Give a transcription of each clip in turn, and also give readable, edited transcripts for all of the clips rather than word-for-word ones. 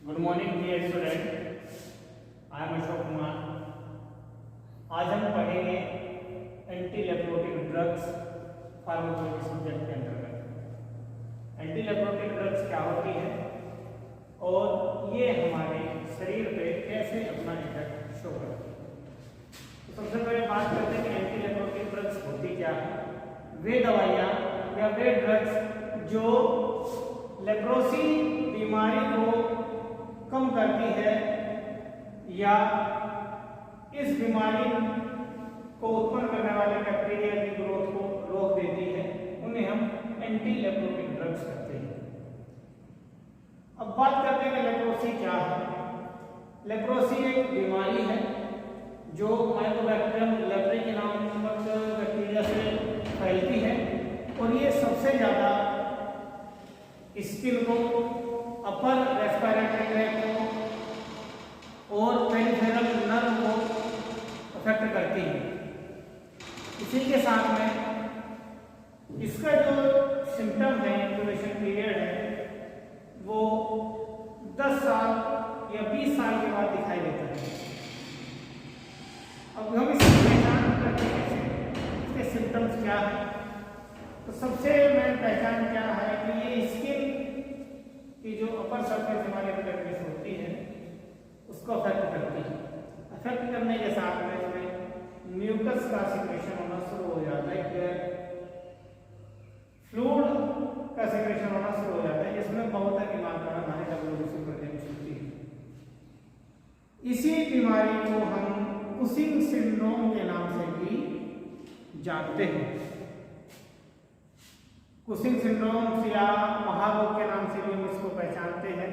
Good morning dear student, I'm Ashok Kumar. आज हम पढ़ेंगे anti leprotic drugs pharmacology subject के अंतर्गत। एंटी लेप्रोटिक ड्रग्स क्या होती है और ये हमारे शरीर पे कैसे अपना इफेक्ट शो करती है। तो सबसे पहले बात करते हैं कि एंटी लेप्रोटिक ड्रग्स होती क्या है। वे दवाइयाँ या वे ड्रग्स जो लेप्रोसी बीमारी को कम करती है या इस बीमारी को उत्पन्न करने वाले बैक्टीरिया की ग्रोथ को रोक देती है, उन्हें हम एंटी लेप्रोटिक ड्रग्स कहते हैं। अब बात करते हैं कि लेप्रोसी क्या है। लेप्रोसी एक बीमारी है जो माइकोबैक्टीरियम लेप्रे के नामक बैक्टीरिया से फैलती है और ये सबसे ज्यादा स्किन को, अपर रेस्पिरेटरी ट्रैक्ट को और पेरिफेरल नर्व को अफेक्ट करती है। इसी के साथ में इसका जो सिम्टम है, इंक्यूबेशन पीरियड है, वो 10 साल या 20 साल के बाद दिखाई देता है। अब हम इसकी पहचान करते हैं, इसके सिम्टम्स क्या है। तो सबसे मेन पहचान क्या है कि ये स्किन की जो अपर सरफेस हमारे एपिडर्मिस होती है उसको अफेक्ट करती है। अफेक्ट करने के साथ में इसमें म्यूकस का सिक्रेशन होना शुरू हो जाता है, फ्लूइड का सिक्रेशन होना शुरू हो जाता है, जिसमें बहुत ही मात्रा में हमारे डब्ल्यूबीसी प्रेजेंस होती है। इसी बीमारी को हम कुशिंग सिंड्रोम के नाम से भी जानते हैं। कुशिंग सिंड्रोम या महारोग के नाम से भी हम इसको पहचानते हैं।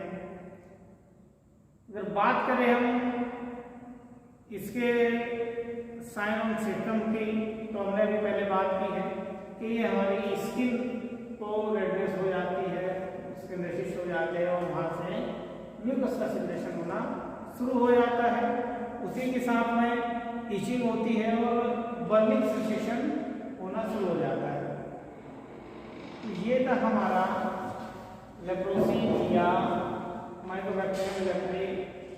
अगर बात करें हम इसके साइन और सिम्टम की, तो हमने भी पहले बात की है कि ये हमारी स्किन को रेडनेस हो जाती है, स्किन रेशिश हो जाते हैं और वहाँ से म्यूकस का सिक्रेशन होना शुरू हो जाता है। उसी के साथ में इचिंग होती है और बर्निंग सेंसेशन होना शुरू हो जाता है। ये था हमारा लेप्रोसी या माइकोबैक्टीरियम लेप्रे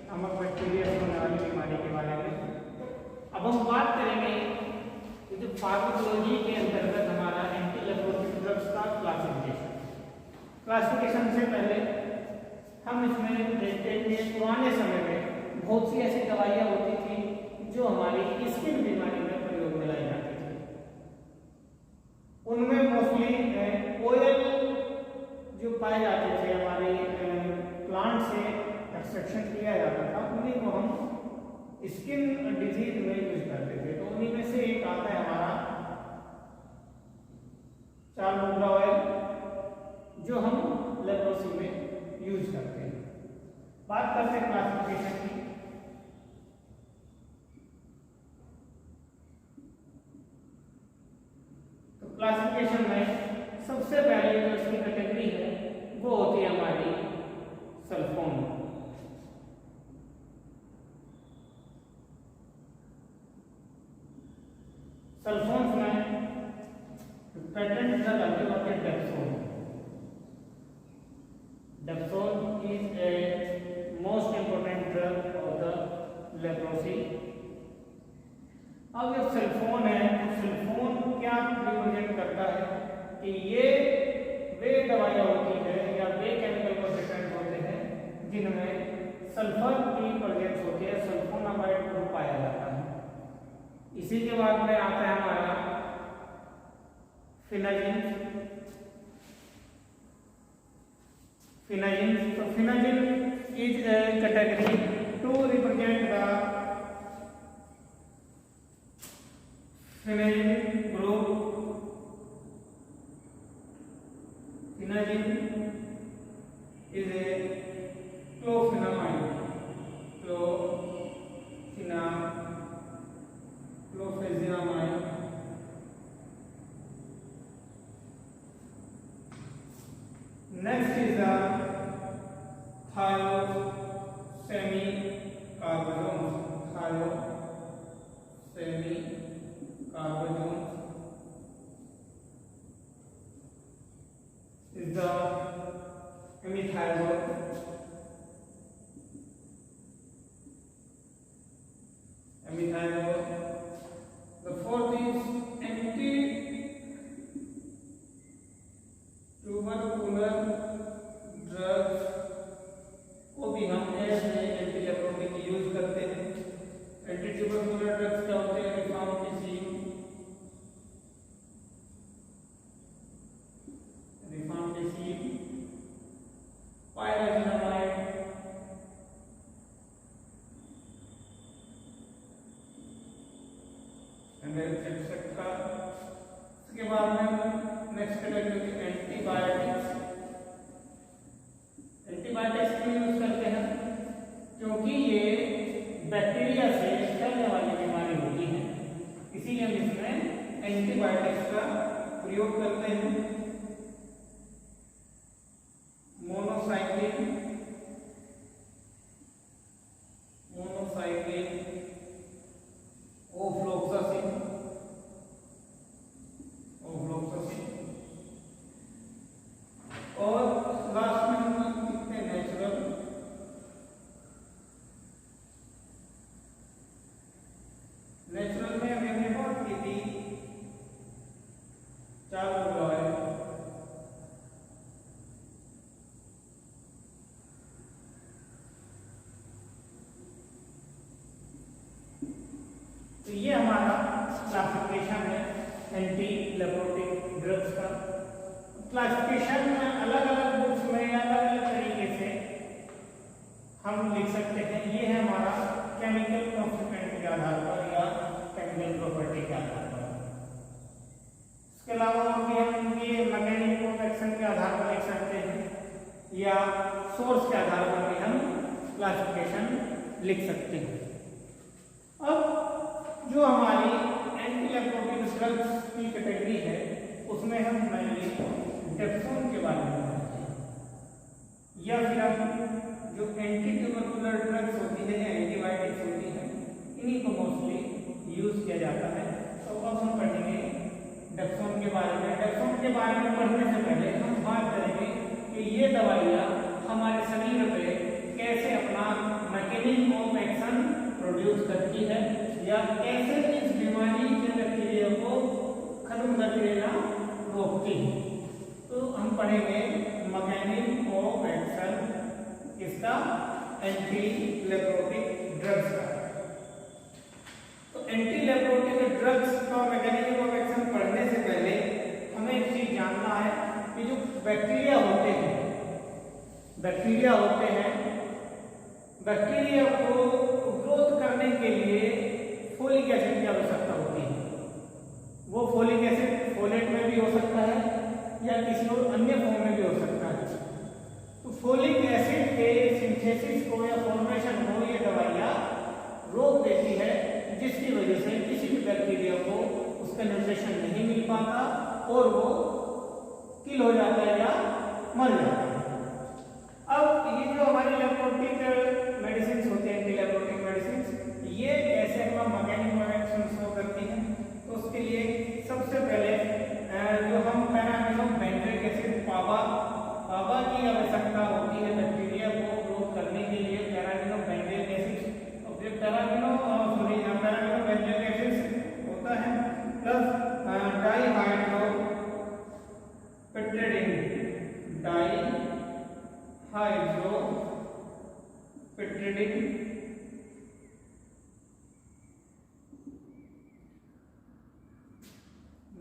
नामक बैक्टीरिया से होने वाली बीमारी के बारे में। अब हम बात करेंगे कि जो फार्माकोलॉजी के अंतर्गत हमारा एंटी लेप्रोटिक ड्रग्स का क्लासिफिकेशन से पहले हम इसमें देखते हैं कि पुराने समय में बहुत सी ऐसी दवाइयाँ होती थी जो हमारी स्किन बीमारी में प्रयोग में लाई जाती थी। उनमें मोस्टली ऑयल जो पाए जाते थे, हमारे प्लांट से एक्सट्रैक्शन किया जाता था, उन्हीं को हम स्किन डिजीज में यूज करते थे। तो उन्हीं में से एक आता है हमारा चारमोगरा ऑयल, जो हम लेप्रोसी में यूज करते हैं। बात करते हैं क्लासिफिकेशन की। तो क्लासिफिकेशन में सबसे पहले जो इसकी कैटेगरी है वो होती है हमारी सल्फोन। सल्फोन्स में पेटेंट ड्रग होते हैं dapsone. Dapsone is a most important drug of the leprosy. अब जब सल्फोन है तो सल्फोन क्या रिप्रेजेंट करता है कि ये वे दवाइयाँ होती है या वे केमिकल कंस्टिट्यूएंट होते हैं जिनमें सल्फर की प्रेजेंस होती है, सल्फोनामाइड ग्रुप पाया जाता है। इसी के बाद में आता है हमारा फिनाजिन। तो phenazine is a category to represent the phenazine group. Phenazine is a clofenamide, clofezinamide. Next is the thiosemicarbones. Is the imithazole. क्यों यूज करते हैं? क्योंकि ये बैक्टीरिया से फैलने वाली बीमारी होती है, इसीलिए हम इसमें एंटीबायोटिक्स का प्रयोग करते हैं। मोनोसाइक्लिन, ओफ्लोक्सासिन, और लास्ट में हम लिखते हैं नेचुरल में हमने बात की थी चार्बोफ्लोराइड, तो ये हमारा क्लासिफिकेशन है एंटी लेप्रोटिक ड्रग्स का। क्लासिफिकेशन में अलग अलग बुक्स में अलग अलग तरीके से हम लिख सकते हैं। ये है हमारा केमिकल कॉन्स्टिट्यूएंट के आधार पर या केमिकल प्रॉपर्टी के आधार पर। इसके अलावा भी हम ये मैकेनिज्म ऑफ एक्शन के आधार पर लिख सकते हैं या सोर्स के आधार पर भी हम क्लासिफिकेशन लिख सकते हैं। अब जो हमारी एंटी लेप्रोटिक ड्रग्स की कैटेगरी है उसमें हम मेनली डेप्सोन के बारे में पढ़ते हैं, या फिर हम जो एंटी ट्यूबरकुलर ड्रग्स होती है या एंटीबायोटिक्स होती है इन्हीं को मोस्टली यूज किया जाता है। तो अब हम पढ़ेंगे डेप्सोन के बारे में। डेप्सोन के बारे में पढ़ने से पहले हम बात करेंगे कि ये दवाइयाँ हमारे शरीर पे कैसे अपना मैकेनिज्म ऑफ एक्शन प्रोड्यूस करती है या कैसे इस बीमारी के बैक्टीरिया को खत्म कर देना रोकती है। तो हम पढ़ेंगे मैकेनिज्म ऑफ एक्शन इसका एंटी लेप्रोटिक ड्रग्स का। तो एंटी लेप्रोटिक ड्रग्स का मैकेनिज्म ऑफ एक्शन पढ़ने से पहले हमें एक चीज जानना है कि जो बैक्टीरिया होते हैं बैक्टीरिया को ग्रोथ करने के लिए फोलिक एसिड की आवश्यकता होती है। वो फोलिक एसिड फोलेट में भी हो सकता है या किसी और अन्य फॉर्म में भी हो सकता है। तो फोलिक एसिड के सिंथेसिस को या फॉर्मेशन को ये दवाइयाँ रोक देती है, जिसकी वजह से किसी भी बैक्टीरिया को उसका न्यूट्रिशन नहीं मिल पाता और वो किल हो जाता है या मर जाता है। अब ये जो हमारी लेप्रोटिक मेडिसिन होती है, एंटी लेप्रोटिक मेडिसिन, ये कैसे अपना मैकेनिज्म ऑफ एक्शन शो करती है? तो उसके लिए सबसे पहले जो हम पैरामिनोबेंजोइक एसिड पाबा की आवश्यकता होती है बैक्टीरिया को ग्रोथ करने के लिए। पैरामिनोबेंजोइक एसिड और फिर पैरामिनोबेंजोइक एसिड होता है प्लस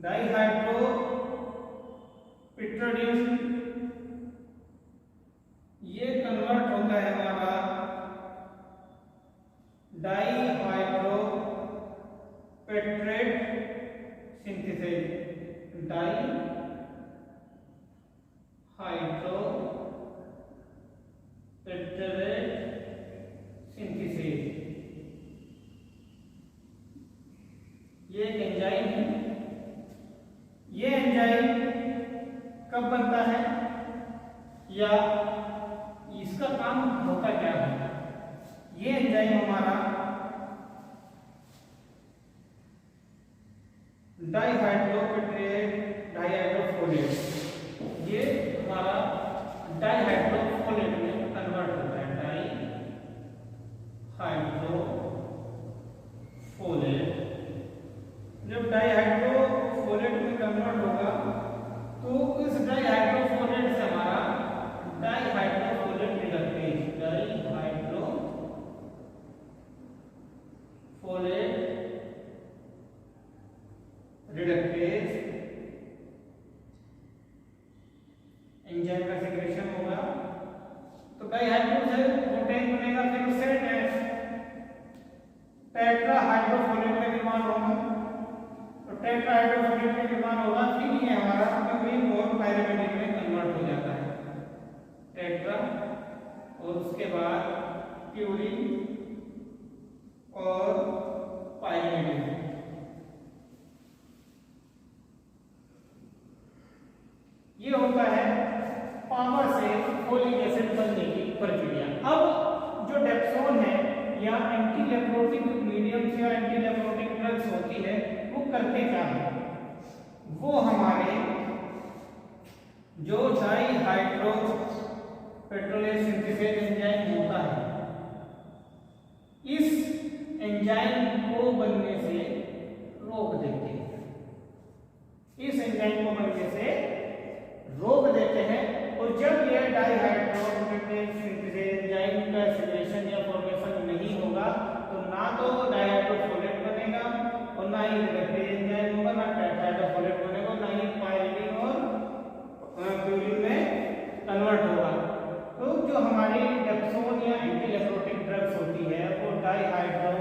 डाइहाइड्रोपिट्रिडिन, ये कन्वर्ट होता है हमारा डाइहाइड्रोपेट्रेट सिंथेसिस, डाइहाइड्रोपेट्रेट सिंथेसिस। ये एक एंजाइम है। ये एंजाइम कब बनता है या इसका काम होता क्या है? ये एंजाइम हमारा डाइहाइड्रोफोलेट, ये हमारा डाइहाइड्रोफोलेट में कन्वर्ट होता है। डाइहाइड्रोफोलेट जब डाइहाइड्रोफोलेट में कन्वर्ट होगा तो इस डाइहाइड्रोफोलेट से हमारा डाइहाइड्रोफोलेट रिडक्टेज, डाइहाइड्रोफोलेट रिडक्टेज एंजाइम का सेक्रेशन होगा। तो डाइहाइड्रो से प्रोटीन बनेगा, फिर उससे टेट्राहाइड्रोफोलेट में निर्माण होगा। तो टेट्राहाइड्रोफोलेट में निर्माण होगा, फिर ये हमारा अमीन और पायरिमिडिन में कन्वर्ट हो जाता है। टेट्राहाइड्रोफोलेट और उसके बाद प्यूरिन और पाइरिडिन। ये होता है पावा से फोलिक एसिड बनने की प्रक्रिया। अब जो डेप्सोन है या एंटी लेप्रोटिक मीडियम्स या एंटी लेप्रोटिक ड्रग्स होती है वो करते क्या है, वो हमारे जो डाईहाइड्रो पेट्रोलेज सिंथेसेज एंजाइम होता है, इस एंजाइम को बनने से रोक देते हैं, इस एंजाइम को बनने से रोक देते हैं। और जब यह डाईहाइड्रो पेट्रोलेज सिंथेसेज एंजाइम का सिग्रेशन या फॉर्मेशन नहीं होगा तो ना तो डाईहाइड्रोफोलेट बनेगा और ना ही रिडक्टेज एंजाइम होगा, ना टेट्राहाइड्रोफोलेट बनेगा, ना ही पाइरिडिन और प्यूरिन में कन्वर्ट होगा। तो जो हमारी डेप्सोन या एंटी लेप्रोटिक ड्रग्स होती है वो डाईहाइड्रो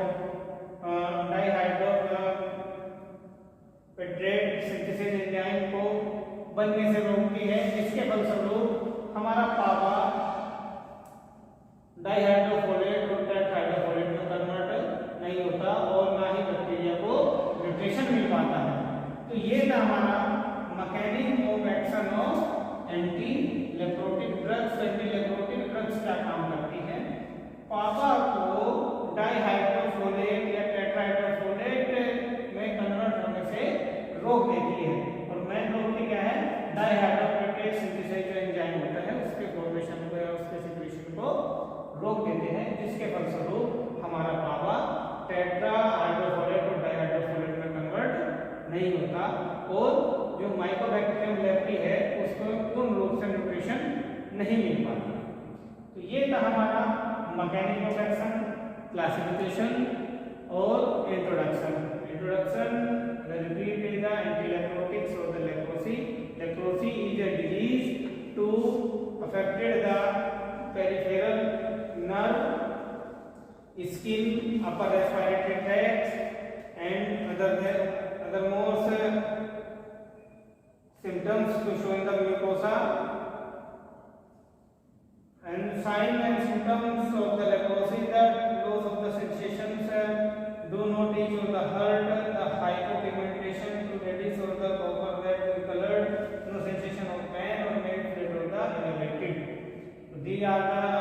पेट्रेट सिंथेसिस एंजाइम को बनने से रोकती है, जिसके फलस्वरूप हमारा पावा डाईहाइड्रोफोलेट और टेट्राहाइड्रोफोलेट में कन्वर्ट नहीं होता और ना ही बैक्टीरिया को न्यूट्रिशन मिल पाता है। तो ये था हमारा mechanism of action of anti leprotic drugs. Anti leprotic drugs क्या काम करती है, पावा को डाईहाइड्रोफोलेट या टेट्राहाइड्रोफोलेट में कन्वर्ट होने से रोक देती है। और मेन रोकती क्या है, डाईहाइड्रोपेप्टाइड सिंथेसाइज जो एंजाइम होता है उसके फॉर्मेशन को या उसके सिक्रेशन को रोक देते हैं, जिसके फलस्वरूप हमारा पावा टेट्राहाइड्रोफोलेट और डाईहाइड्रोफोलेट में कन्वर्ट नहीं होता और जो माइकोबैक्टीरियम लेप्टी है उसको पूर्ण रूप से न्यूट्रिशन नहीं मिल पाता। तो ये था हमारा मैकेनिज्म ऑफ एक्शन, क्लासिफिकेशन और introduction. Introduction, the repeat is the anti-leprotics or the leprosy. Leprosy is a disease to affected the peripheral nerve, skin, upper respiratory tract, and other most symptoms to show in the mucosa. And signs and symptoms of the leprosy, the loss of the sensations, do not reach or the hurt, the hypopigmentation to reddish or the copper red colored, no sensation of pain or maybe flavor of the inhabited. So these are the